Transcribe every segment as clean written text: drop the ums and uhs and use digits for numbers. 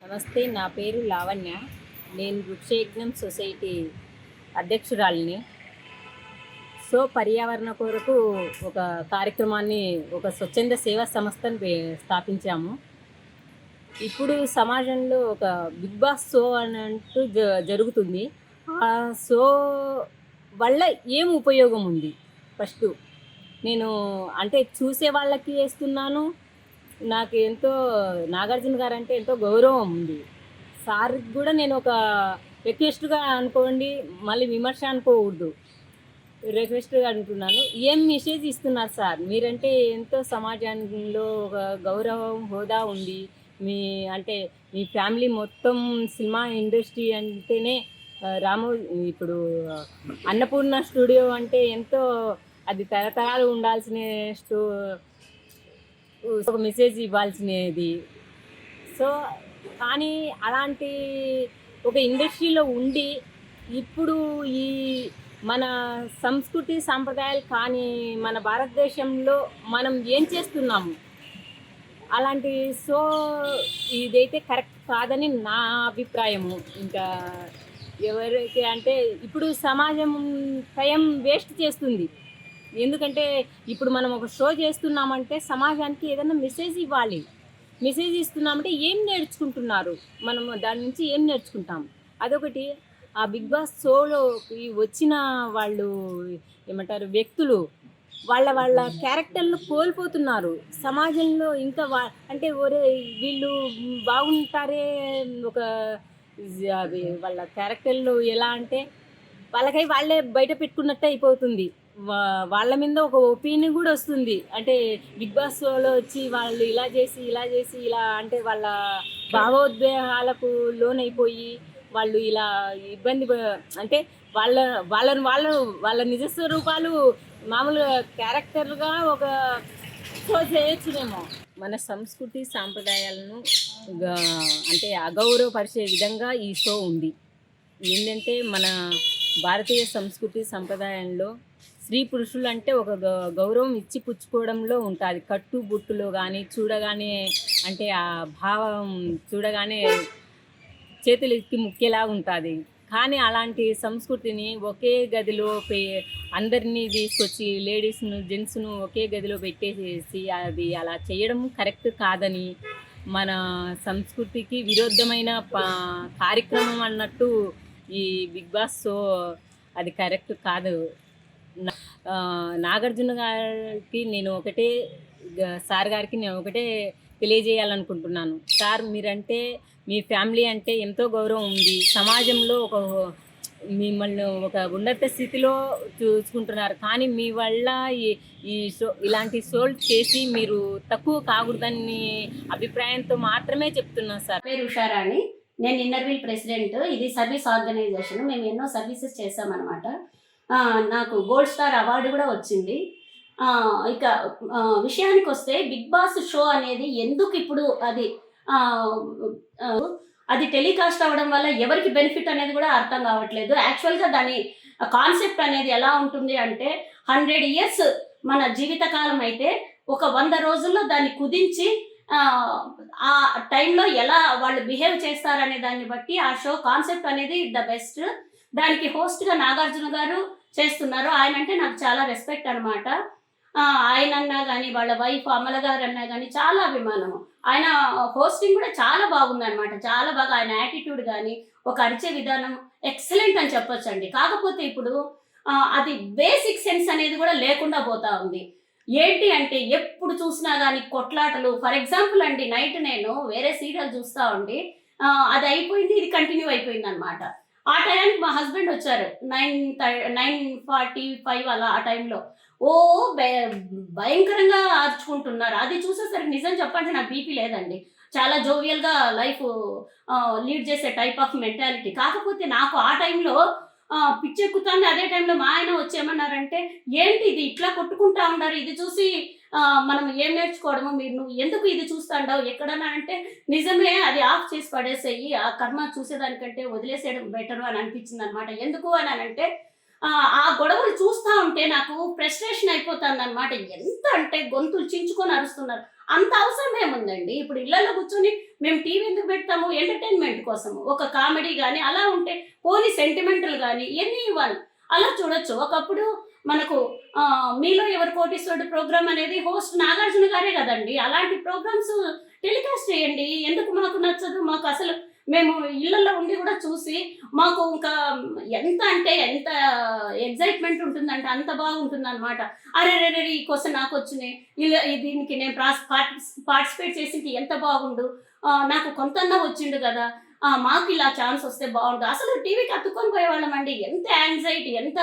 నమస్తే. నా పేరు లావణ్య. నేను వృక్షయజ్ఞం సొసైటీ అధ్యక్షురాలిని. పర్యావరణ కొరకు ఒక కార్యక్రమాన్ని, ఒక స్వచ్ఛంద సేవా సంస్థను స్థాపించాము. ఇప్పుడు సమాజంలో ఒక బిగ్ బాస్ షో అనంటూ జరుగుతుంది. ఆ షో వల్ల ఏం ఉపయోగం ఉంది? ఫస్టు నేను అంటే చూసే వాళ్ళకి వేస్తున్నాను. నాకు ఎంతో నాగార్జున గారంటే ఎంతో గౌరవం ఉంది. సార్‌కి కూడా నేను ఒక రిక్వెస్ట్‌గా అనుకోండి, మళ్ళీ విమర్శ అనుకోకూడదు. రిక్వెస్ట్‌గా అంటున్నాను. ఏం మెసేజ్ ఇస్తున్నారు సార్? మీరంటే ఎంతో సమాజంలో ఒక గౌరవం, హోదా ఉంది. మీ అంటే మీ ఫ్యామిలీ మొత్తం సినిమా ఇండస్ట్రీ అంటేనే రాము ఇప్పుడు అన్నపూర్ణ స్టూడియో అంటే ఎంతో అది తరతరాలు ఉండాల్సిన ఒక మెసేజ్ ఇవ్వాల్సినది. సో, కానీ అలాంటి ఒక ఇండస్ట్రీలో ఉండి, ఇప్పుడు ఈ మన సంస్కృతి, సాంప్రదాయాలు కానీ మన భారతదేశంలో మనం ఏం చేస్తున్నాము? అలాంటి సో, ఇదైతే కరెక్ట్ కాదని నా అభిప్రాయము. ఇంకా ఎవరైతే అంటే ఇప్పుడు సమాజం టైం వేస్ట్ చేస్తుంది. ఎందుకంటే ఇప్పుడు మనం ఒక షో చేస్తున్నామంటే సమాజానికి ఏదైనా మెసేజ్ ఇవ్వాలి. మెసేజ్ ఇస్తున్నామంటే ఏం నేర్చుకుంటున్నారు? మనము దాని నుంచి ఏం నేర్చుకుంటాం? అదొకటి. ఆ బిగ్ బాస్ షోలోకి వచ్చిన వాళ్ళు ఏమంటారు వ్యక్తులు వాళ్ళ క్యారెక్టర్‌లు కోల్పోతున్నారు. సమాజంలో ఇంకా అంటే ఒరేయ్! వీళ్ళు బాగుంటారే ఒక అది వాళ్ళ క్యారెక్టర్‌లు ఎలా అంటే వాళ్ళకై వాళ్ళే బయట పెట్టుకున్నట్టే అయిపోతుంది. వాళ్ళ మీద ఒక ఒపీనియన్ కూడా వస్తుంది. అంటే బిగ్ బాస్ షోలో వచ్చి వాళ్ళు ఇలా చేసి, ఇలా చేసి, ఇలా అంటే వాళ్ళ భావోద్వేగాలకు లోనైపోయి వాళ్ళు ఇలా ఇబ్బంది అంటే వాళ్ళ వాళ్ళని వాళ్ళు వాళ్ళ నిజ స్వరూపాలు మామూలుగా క్యారెక్టర్‌గా ఒక షో చేయొచ్చునేమో. మన సంస్కృతి సాంప్రదాయాలను గా అంటే అగౌరవపరిచే విధంగా ఈ షో ఉంది. ఏంటంటే మన భారతీయ సంస్కృతి సంప్రదాయంలో స్త్రీ పురుషులు అంటే ఒక గౌరవం ఇచ్చి పుచ్చుకోవడంలో ఉంటుంది. కట్టు బొట్టులో కానీ చూడగానే అంటే ఆ భావం చూడగానే చేతులు ఎత్తి ముక్కేలాగా ఉంటుంది. కానీ అలాంటి సంస్కృతిని ఒకే గదిలో అందరినీ తీసుకొచ్చి లేడీస్ను జెంట్స్ను ఒకే గదిలో పెట్టేసేసి అది అలా చేయడం కరెక్ట్ కాదని, మన సంస్కృతికి విరుద్ధమైన కార్యక్రమం అన్నట్టు ఈ బిగ్ బాస్ షో అది కరెక్ట్ కాదు. నాగార్జున గారికి నేను ఒకటే సార్ గారికి నేను ఒకటే తెలియజేయాలనుకుంటున్నాను. సార్ మీరంటే మీ ఫ్యామిలీ అంటే ఎంతో గౌరవం ఉంది. సమాజంలో మిమ్మల్ని ఒక ఉన్నత స్థితిలో చూసుకుంటున్నారు. కానీ మీ వల్ల ఈ షో ఇలాంటి షోలు చేసి మీరు తక్కువ కాకూడదని అభిప్రాయంతో మాత్రమే చెప్తున్నాను సార్. పేరు ఉషారాణి. నేను ఇన్నర్వీల్ ప్రెసిడెంట్. ఇది సర్వీస్ ఆర్గనైజేషన్. మేము ఎన్నో సర్వీసెస్ చేసామన్నమాట. నాకు గోల్డ్ స్టార్ అవార్డు కూడా వచ్చింది. ఇక విషయానికి వస్తే బిగ్ బాస్ షో అనేది ఎందుకు ఇప్పుడు అది టెలికాస్ట్ అవ్వడం వల్ల ఎవరికి బెనిఫిట్ అనేది కూడా అర్థం కావట్లేదు. యాక్చువల్గా దాని కాన్సెప్ట్ అనేది ఎలా ఉంటుంది అంటే 100 years మన జీవితకాలం అయితే ఒక 100 రోజుల్లో దాన్ని కుదించి ఆ టైంలో ఎలా వాళ్ళు బిహేవ్ చేస్తారనే దాన్ని బట్టి ఆ షో కాన్సెప్ట్ అనేది ద బెస్ట్. దానికి హోస్ట్గా నాగార్జున గారు చేస్తున్నారు. ఆయన అంటే నాకు చాలా రెస్పెక్ట్ అనమాట. ఆయన అన్నా కానీ వాళ్ళ వైఫ్ అమల గారు అన్నా కానీ చాలా అభిమానము. ఆయన హోస్టింగ్ కూడా చాలా బాగుందనమాట. చాలా బాగా ఆయన యాటిట్యూడ్ కానీ ఒక అరిచే విధానం ఎక్సలెంట్ అని చెప్పొచ్చండి. కాకపోతే ఇప్పుడు అది బేసిక్ సెన్స్ అనేది కూడా లేకుండా పోతా ఉంది. ఏంటి అంటే ఎప్పుడు చూసినా కానీ కొట్లాటలు. ఫర్ ఎగ్జాంపుల్ అండి, నైట్ నేను వేరే సీరియల్ చూస్తూ ఉండి అది అయిపోయింది, ఇది కంటిన్యూ అయిపోయింది అనమాట. ఆ టైంకి మా హస్బెండ్ వచ్చారు 9:45 అలా ఆ టైంలో. ఓ భయంకరంగా ఆర్చుకుంటున్నారు. అది చూసేసరికి నిజం చెప్పండి నాకు బీపీ లేదండి. చాలా జోవియల్గా లైఫ్ లీడ్ చేసే టైప్ ఆఫ్ మెంటాలిటీ. కాకపోతే నాకు ఆ టైంలో పిచ్చెక్కుతుంది. అదే టైంలో మా ఆయన వచ్చేమన్నారంటే, ఏంటి ఇది ఇట్లా కొట్టుకుంటా ఉన్నారు, ఇది చూసి మనం ఏం నేర్చుకోవడము, నువ్వు ఎందుకు ఇది చూస్తాండావు ఎక్కడన్నా అంటే, నిజమే అది ఆఫ్ చేసి పడేసేయి, ఆ కర్మ చూసేదానికంటే వదిలేసేయడం బెటరు అని అనిపించింది అనమాట. ఎందుకు అని అంటే ఆ గొడవలు చూస్తూ ఉంటే నాకు ఫ్రస్ట్రేషన్ అయిపోతుంది అనమాట. ఎంత అంటే గొంతులు చించుకొని అరుస్తున్నారు. అంత అవసరం ఏముందండి? ఇప్పుడు ఇళ్లలో కూర్చొని మేము టీవీ ఎందుకు పెడతాము? ఎంటర్టైన్మెంట్ కోసము. ఒక కామెడీ గాని అలా ఉంటే పోనీ సెంటిమెంటల్ గాని ఎనీ వన్ అలా చూడొచ్చు. ఒకప్పుడు మనకు మీలో ఎవరు కోటీశ్వరుడు ప్రోగ్రామ్ అనేది హోస్ట్ నాగార్జున గారే కదండి. అలాంటి ప్రోగ్రామ్స్ టెలికాస్ట్ చేయండి. ఎందుకు మాకు నచ్చదు? మాకు అసలు మేము ఇళ్లలో ఉండి కూడా చూసి మాకు ఇంకా ఎంత ఎగ్జైట్మెంట్ ఉంటుందంటే అంత బాగుంటుంది అనమాట. అరే రే రే ఈ క్వశ్చన్ నాకు వచ్చినాయి, ఇలా దీనికి నేను పార్టిసిపేట్ చేసి ఎంత బాగుండు, నాకు కొంతన్నా వచ్చిండు కదా, మాకు ఇలా ఛాన్స్ వస్తే బాగుండు. అసలు టీవీకి అతుక్కొని పోయేవాళ్ళం అండి. ఎంత యాంగ్జైటీ, ఎంత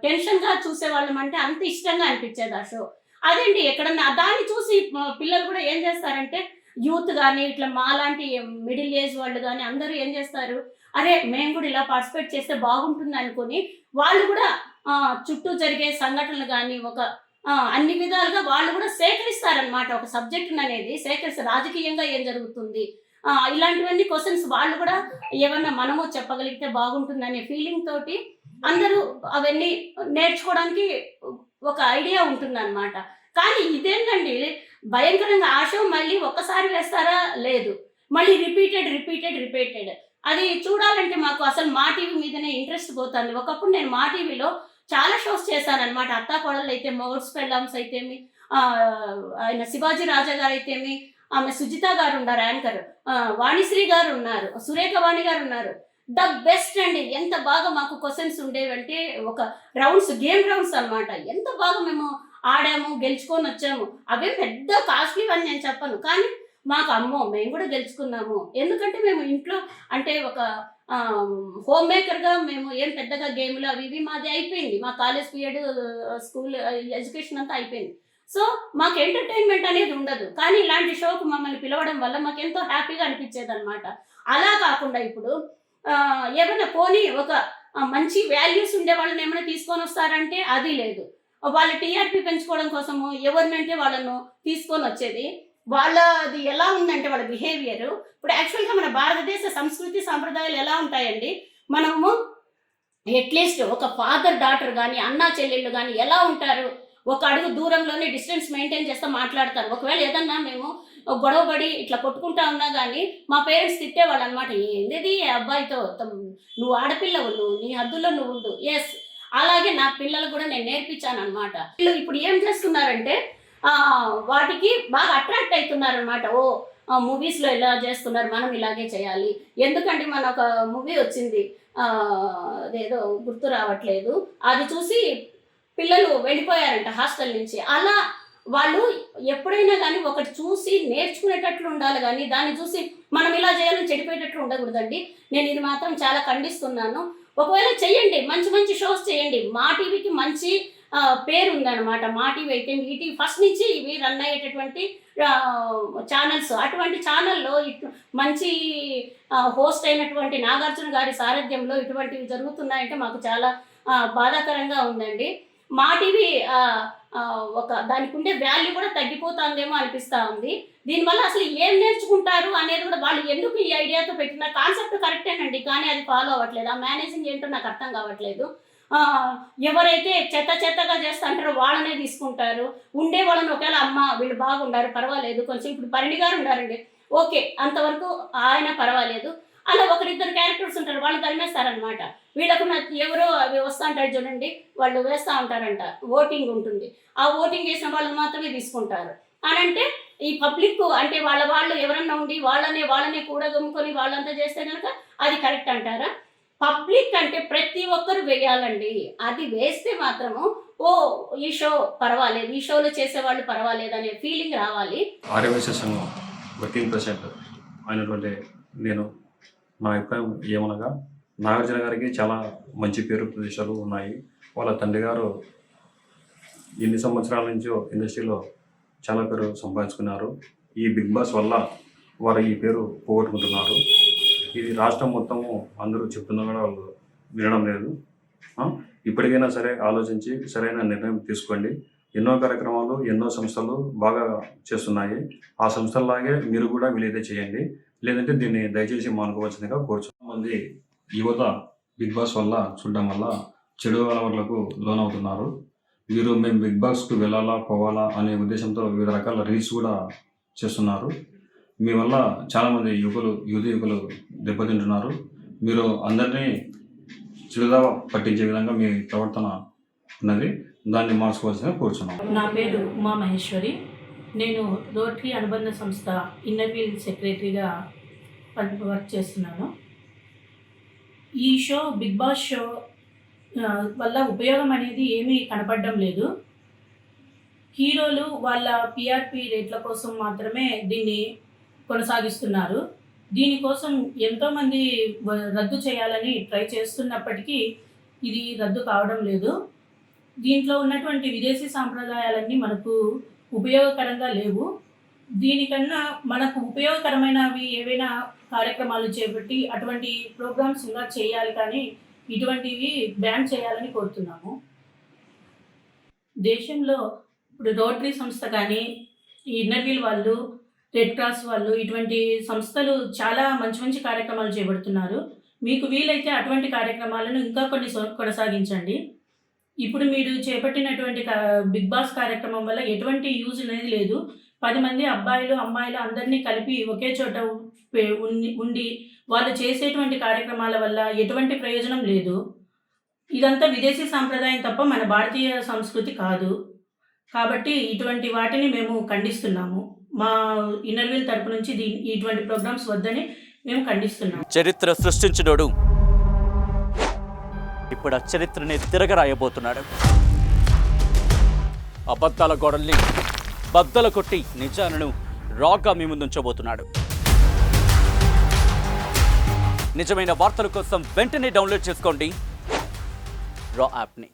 టెన్షన్గా చూసేవాళ్ళం అంటే అంత ఇష్టంగా అనిపించేది ఆ షో. అదేంటి ఎక్కడన్నా దాన్ని చూసి పిల్లలు కూడా ఏం చేస్తారంటే, యూత్ కానీ ఇట్లా మాలాంటి మిడిల్ ఏజ్ వాళ్ళు కానీ అందరూ ఏం చేస్తారు, అరే మేము కూడా ఇలా పార్టిసిపేట్ చేస్తే బాగుంటుంది అనుకుని వాళ్ళు కూడా చుట్టూ జరిగే సంఘటనలు కానీ అన్ని విధాలుగా వాళ్ళు కూడా సేకరిస్తారనమాట. ఒక సబ్జెక్ట్ అనేది సేకరిస్తారు. రాజకీయంగా ఏం జరుగుతుంది, ఇలాంటివన్నీ క్వశ్చన్స్ వాళ్ళు కూడా ఏమన్నా మనము చెప్పగలిగితే బాగుంటుందనే ఫీలింగ్ తోటి అందరూ అవన్నీ నేర్చుకోవడానికి ఒక ఐడియా ఉంటుందన్నమాట. కానీ ఇదేంటండి భయంకరంగా ఆ షో మళ్ళీ ఒక్కసారి వేస్తారా? లేదు, మళ్ళీ రిపీటెడ్. అది చూడాలంటే మాకు అసలు మా టీవీ మీదనే ఇంట్రెస్ట్ పోతుంది. ఒకప్పుడు నేను మా టీవీలో చాలా షోస్ చేశానన్నమాట. అత్తా కోడళ్ళు అయితే, మౌర్స్ పెళ్ళామ్స్ అయితేమి, ఆయన శివాజీ రాజా గారు అయితేమి, ఆమె సుజిత గారు ఉన్నారు యాంకర్, వాణిశ్రీ గారు ఉన్నారు, సురేఖ వాణి గారు ఉన్నారు. ద బెస్ట్ అండి. ఎంత బాగా మాకు క్వశ్చన్స్ ఉండేవంటే ఒక గేమ్ రౌండ్స్ అన్నమాట. ఎంత బాగా మేము ఆడాము, గెలుచుకొని వచ్చాము. అవే పెద్ద కాస్ట్లీ అని నేను చెప్పను, కానీ మాకు అమ్మో మేము కూడా గెలుచుకున్నాము. ఎందుకంటే మేము ఇంట్లో అంటే ఒక హోమ్ మేకర్గా మేము ఏం పెద్దగా గేమ్లు అవి ఇవి మాది అయిపోయింది. మా కాలేజ్ పీరియడ్, స్కూల్ ఎడ్యుకేషన్ అంతా అయిపోయింది. సో మాకు ఎంటర్టైన్మెంట్ అనేది ఉండదు. కానీ ఇలాంటి షోకు మమ్మల్ని పిలవడం వల్ల మాకు ఎంతో హ్యాపీగా అనిపించేది అనమాట. అలా కాకుండా ఇప్పుడు ఏమైనా పోనీ ఒక మంచి వాల్యూస్ ఉండే వాళ్ళని ఏమైనా తీసుకొని వస్తారంటే అది లేదు. వాళ్ళ టీఆర్పీ పెంచుకోవడం కోసము ఎవరినంటే వాళ్ళను తీసుకొని వచ్చేది. వాళ్ళది ఎలా ఉందంటే వాళ్ళ బిహేవియర్ ఇప్పుడు యాక్చువల్గా మన భారతదేశ సంస్కృతి సాంప్రదాయాలు ఎలా ఉంటాయండి, మనము అట్లీస్ట్ ఒక ఫాదర్ డాటర్ కానీ అన్నా చెల్లెళ్ళు కానీ ఎలా ఉంటారు, ఒక అడుగు దూరంలోనే డిస్టెన్స్ మెయింటైన్ చేస్తూ మాట్లాడతారు. ఒకవేళ ఏదన్నా మేము గొడవపడి ఇట్లా కొట్టుకుంటా ఉన్నా కానీ మా పేరెంట్స్ తిట్టేవాళ్ళు అనమాట. ఏంది అబ్బాయితో, నువ్వు ఆడపిల్లవు, నువ్వు నీ హద్దుల్లో నువ్వు ఉండు. ఎస్, అలాగే నా పిల్లలకు కూడా నేను నేర్పించాను అనమాట. ఇప్పుడు ఏం చేస్తున్నారంటే వాటికి బాగా అట్రాక్ట్ అవుతున్నారు అనమాట. మూవీస్లో ఇలా చేస్తున్నారు, మనం ఇలాగే చేయాలి. ఎందుకంటే మన ఒక మూవీ వచ్చింది, అదేదో గుర్తు రావట్లేదు, అది చూసి పిల్లలు వెళ్ళిపోయారంట హాస్టల్ నుంచి. అలా వాళ్ళు ఎప్పుడైనా కానీ ఒకటి చూసి నేర్చుకునేటట్లు ఉండాలి, కానీ దాన్ని చూసి మనం ఇలా చేయాలని చెడిపోయేటట్లు ఉండకూడదండి. నేను ఇది మాత్రం చాలా ఖండిస్తున్నాను. ఒకవేళ చెయ్యండి, మంచి మంచి షోస్ చేయండి. మా టీవీకి మంచి పేరు ఉందన్నమాట. మా టీవీ అయితే ఈటీవీ ఫస్ట్ నుంచి ఇవి రన్ అయ్యేటటువంటి ఛానల్స్. అటువంటి ఛానల్లో మంచి హోస్ట్ అయినటువంటి నాగార్జున గారి సారథ్యంలో ఇటువంటివి జరుగుతున్నాయంటే మాకు చాలా బాధాకరంగా ఉందండి. మా టీవీ దానికి ఉండే వాల్యూ కూడా తగ్గిపోతుందేమో అనిపిస్తూ ఉంది. దీనివల్ల అసలు ఏం నేర్చుకుంటారు అనేది కూడా వాళ్ళు ఎందుకు ఈ ఐడియాతో పెట్టిన కాన్సెప్ట్ కరెక్టేనండి, కానీ అది ఫాలో అవ్వట్లేదు. ఆ మేనేజింగ్ ఏంటో నాకు అర్థం కావట్లేదు. ఎవరైతే చెత్తగా చేస్తుంటారో వాళ్ళనే తీసుకుంటారు. ఉండే వాళ్ళని ఒకవేళ అమ్మ వీళ్ళు బాగుండారు పర్వాలేదు, కొంచెం ఇప్పుడు పరిణి గారు ఉండారండి, ఓకే అంతవరకు ఆయన పర్వాలేదు. అలా ఒకరిద్దరు క్యారెక్టర్స్ ఉంటారు, వాళ్ళు తరిమేస్తారనమాట. వీళ్ళకు ఎవరో అవి వస్తూ ఉంటారు చూడండి, వాళ్ళు వేస్తూ ఉంటారంట, ఓటింగ్ ఉంటుంది, ఆ ఓటింగ్ చేసిన వాళ్ళని మాత్రమే తీసుకుంటారు. అని అంటే ఈ పబ్లిక్ అంటే వాళ్ళు ఎవరన్నా ఉండి వాళ్ళనే కూడా గమ్ముకొని వాళ్ళంతా చేస్తే కనుక అది కరెక్ట్ అంటారా? పబ్లిక్ అంటే ప్రతి ఒక్కరు వేయాలండి. అది వేస్తే మాత్రము ఈ షో పర్వాలేదు, ఈ షోలో చేసేవాళ్ళు పర్వాలేదు అనే ఫీలింగ్ రావాలి. ఆర్యవైశ్య సంఘం వర్కింగ్ ప్రెసిడెంట్ అయినటువంటి నేను నా అభిప్రాయం ఏమనగా, నాగార్జున గారికి చాలా మంచి పేరు ప్రదేశాలు ఉన్నాయి. వాళ్ళ తండ్రి గారు ఎన్ని సంవత్సరాల నుంచో ఇండస్ట్రీలో చాలా పేరు సంపాదించుకున్నారు. ఈ బిగ్ బాస్ వల్ల వారు ఈ పేరు పోగొట్టుకుంటున్నారు. ఇది రాష్ట్రం మొత్తము అందరూ చెప్తున్నా కూడా వాళ్ళు వినడం లేదు. ఇప్పటికైనా సరే ఆలోచించి సరైన నిర్ణయం తీసుకోండి. ఎన్నో కార్యక్రమాలు, ఎన్నో సంస్థలు బాగా చేస్తున్నాయి. ఆ సంస్థల్లాగే మీరు కూడా వీలైతే చేయండి, లేదంటే దీన్ని దయచేసి మానుకోవాల్సిందిగా కోరుచున్నాం. మంది యువత బిగ్ బాస్ వల్ల చూడడం వల్ల చెడు అలవాట్లకు లోనవుతున్నారు. వీరు మేము బిగ్ బాస్కు వెళ్ళాలా పోవాలా అనే ఉద్దేశంతో వివిధ రకాల రీల్స్ కూడా చేస్తున్నారు. మీ వల్ల చాలామంది యువకులు దెబ్బతింటున్నారు. మీరు అందరినీ చిరుదావ పట్టించే విధంగా మీ ప్రవర్తన ఉన్నది, దాన్ని మార్చుకోవాల్సిందిగా కోరుచున్నాం. నా పేరు ఉమా మహేశ్వరి. నేను రోటరీ అనుబంధ సంస్థ ఇన్నర్ వీల్ సెక్రటరీగా వర్క్ చేస్తున్నాను. ఈ షో బిగ్ బాస్ షో వల్ల ఉపయోగం అనేది ఏమీ కనపడడం లేదు. హీరోలు వాళ్ళ పిఆర్పి రేట్ల కోసం మాత్రమే దీన్ని కొనసాగిస్తున్నారు. దీనికోసం ఎంతోమంది రద్దు చేయాలని ట్రై చేస్తున్నప్పటికీ ఇది రద్దు కావడం లేదు. దీంట్లో ఉన్నటువంటి విదేశీ సాంప్రదాయాలన్నీ మనకు ఉపయోగకరంగా లేవు. దీనికన్నా మనకు ఉపయోగకరమైనవి ఏవైనా కార్యక్రమాలు చేపట్టి అటువంటి ప్రోగ్రామ్స్ ఇంకా చేయాలి, కానీ ఇటువంటివి బ్యాన్ చేయాలని కోరుతున్నాము. దేశంలో ఇప్పుడు రోటరీ సంస్థ కానీ, ఈ ఇన్నర్ వీల్ వాళ్ళు, రెడ్ క్రాస్ వాళ్ళు, ఇటువంటి సంస్థలు చాలా మంచి మంచి కార్యక్రమాలు చేపడుతున్నారు. మీకు వీలైతే అటువంటి కార్యక్రమాలను ఇంకా కొన్ని కొనసాగించండి. ఇప్పుడు మీరు చేపట్టినటువంటి బిగ్ బాస్ కార్యక్రమం వల్ల ఎటువంటి యూజ్ అనేది లేదు. 10 మంది అబ్బాయిలు అమ్మాయిలు అందరినీ కలిపి ఒకే చోట ఉండి వాళ్ళు చేసేటువంటి కార్యక్రమాల వల్ల ఎటువంటి ప్రయోజనం లేదు. ఇదంతా విదేశీ సాంప్రదాయం తప్ప మన భారతీయ సంస్కృతి కాదు. కాబట్టి ఇటువంటి వాటిని మేము ఖండిస్తున్నాము. మా ఇన్నర్ వీల్ తరపు నుంచి ఇటువంటి ప్రోగ్రామ్స్ వద్దని మేము ఖండిస్తున్నాము. చరిత్ర సృష్టించినోడు ఇప్పుడు ఆ చరిత్రని తిరగరాయబోతున్నాడు. అబద్ధాల గోడల్ని బద్దల కొట్టి నిజాలను రాగా మీ ముందుంచబోతున్నాడు. నిజమైన వార్తల కోసం వెంటనే డౌన్లోడ్ చేసుకోండి రా యాప్ని.